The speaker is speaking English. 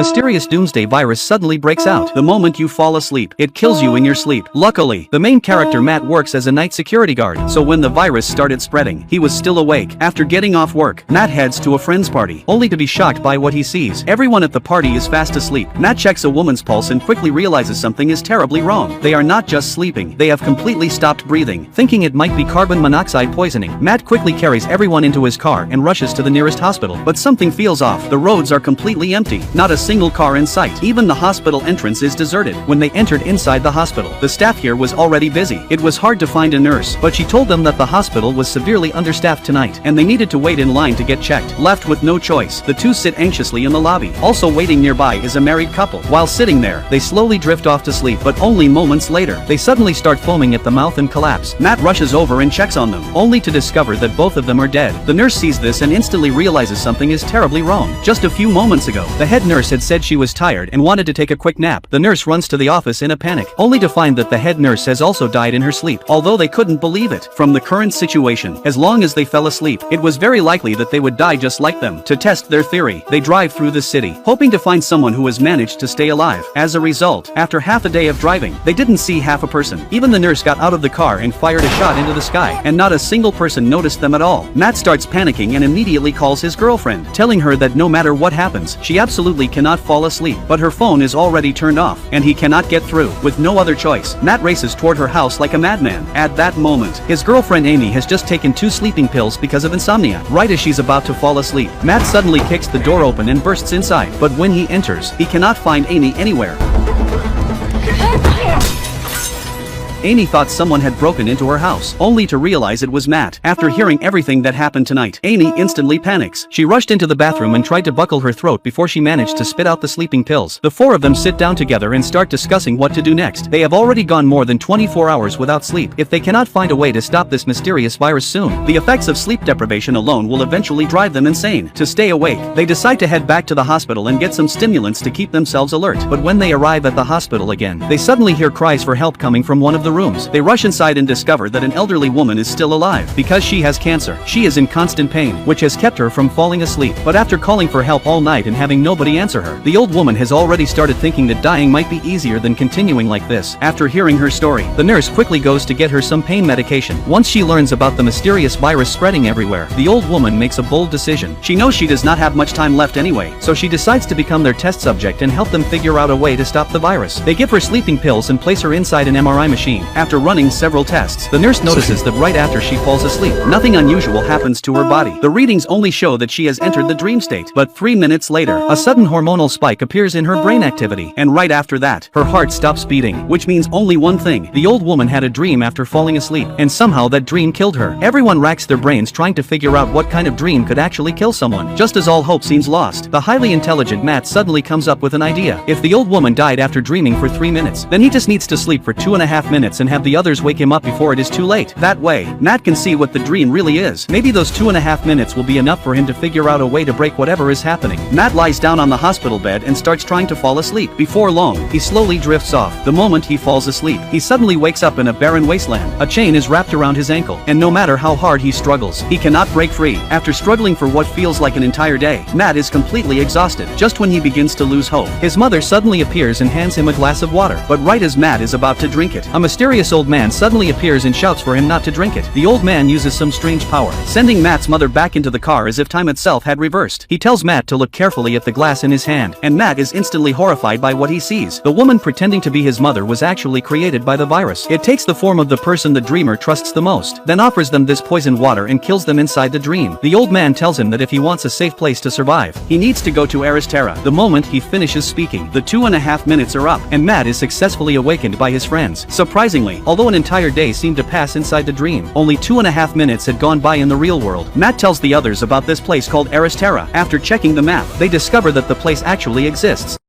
Mysterious doomsday virus suddenly breaks out the moment you fall asleep. It kills you in your sleep. Luckily, the main character Matt works as a night security guard, so when the virus started spreading, he was still awake. After getting off work, Matt heads to a friend's party, only to be shocked by what he sees. Everyone at the party is fast asleep. Matt checks a woman's pulse and quickly realizes something is terribly wrong. They are not just sleeping, they have completely stopped breathing. Thinking it might be carbon monoxide poisoning, Matt quickly carries everyone into his car and rushes to the nearest hospital. But something feels off. The roads are completely empty. Not a single car in sight. Even the hospital entrance is deserted. When they entered inside the hospital, the staff here was already busy. It was hard to find a nurse, but she told them that the hospital was severely understaffed tonight, and they needed to wait in line to get checked. Left with no choice, the two sit anxiously in the lobby. Also waiting nearby is a married couple. While sitting there, they slowly drift off to sleep, but only moments later, they suddenly start foaming at the mouth and collapse. Matt rushes over and checks on them, only to discover that both of them are dead. The nurse sees this and instantly realizes something is terribly wrong. Just a few moments ago, the head nurse had said she was tired and wanted to take a quick nap. The nurse runs to the office in a panic, only to find that the head nurse has also died in her sleep. Although they couldn't believe it, from the current situation, as long as they fell asleep, it was very likely that they would die just like them. To test their theory, they drive through the city, hoping to find someone who has managed to stay alive. As a result, after half a day of driving, they didn't see half a person. Even the nurse got out of the car and fired a shot into the sky, and not a single person noticed them at all. Matt starts panicking and immediately calls his girlfriend, telling her that no matter what happens, she absolutely cannot fall asleep. But her phone is already turned off, and he cannot get through. With no other choice, Matt races toward her house like a madman. At that moment, his girlfriend Amy has just taken 2 sleeping pills because of insomnia. Right as she's about to fall asleep, Matt suddenly kicks the door open and bursts inside. But when he enters, he cannot find Amy anywhere. Amy thought someone had broken into her house, only to realize it was Matt. After hearing everything that happened tonight, Amy instantly panics. She rushed into the bathroom and tried to buckle her throat before she managed to spit out the sleeping pills. The four of them sit down together and start discussing what to do next. They have already gone more than 24 hours without sleep. If they cannot find a way to stop this mysterious virus soon, the effects of sleep deprivation alone will eventually drive them insane. To stay awake, they decide to head back to the hospital and get some stimulants to keep themselves alert. But when they arrive at the hospital again, they suddenly hear cries for help coming from one of the rooms. They rush inside and discover that an elderly woman is still alive. Because she has cancer, she is in constant pain, which has kept her from falling asleep. But after calling for help all night and having nobody answer her, the old woman has already started thinking that dying might be easier than continuing like this. After hearing her story, the nurse quickly goes to get her some pain medication. Once she learns about the mysterious virus spreading everywhere, the old woman makes a bold decision. She knows she does not have much time left anyway, so she decides to become their test subject and help them figure out a way to stop the virus. They give her sleeping pills and place her inside an MRI machine. After running several tests, the nurse notices that right after she falls asleep, nothing unusual happens to her body. The readings only show that she has entered the dream state. But 3 minutes later, a sudden hormonal spike appears in her brain activity, and right after that, her heart stops beating, which means only one thing: the old woman had a dream after falling asleep, and somehow that dream killed her. Everyone racks their brains trying to figure out what kind of dream could actually kill someone. Just as all hope seems lost, the highly intelligent Matt suddenly comes up with an idea. If the old woman died after dreaming for 3 minutes, then he just needs to sleep for 2.5 minutes and have the others wake him up before it is too late. That way, Matt can see what the dream really is. Maybe those 2.5 minutes will be enough for him to figure out a way to break whatever is happening. Matt lies down on the hospital bed and starts trying to fall asleep. Before long, he slowly drifts off. The moment he falls asleep, he suddenly wakes up in a barren wasteland. A chain is wrapped around his ankle, and no matter how hard he struggles, he cannot break free. After struggling for what feels like an entire day, Matt is completely exhausted. Just when he begins to lose hope, his mother suddenly appears and hands him a glass of water. But right as Matt is about to drink it, a mysterious old man suddenly appears and shouts for him not to drink it. The old man uses some strange power, sending Matt's mother back into the car as if time itself had reversed. He tells Matt to look carefully at the glass in his hand, and Matt is instantly horrified by what he sees. The woman pretending to be his mother was actually created by the virus. It takes the form of the person the dreamer trusts the most, then offers them this poisoned water and kills them inside the dream. The old man tells him that if he wants a safe place to survive, he needs to go to Aristera. The moment he finishes speaking, the 2.5 minutes are up, and Matt is successfully awakened by his friends. Surprisingly, although an entire day seemed to pass inside the dream, only 2.5 minutes had gone by in the real world. Matt tells the others about this place called Aristera. After checking the map, they discover that the place actually exists.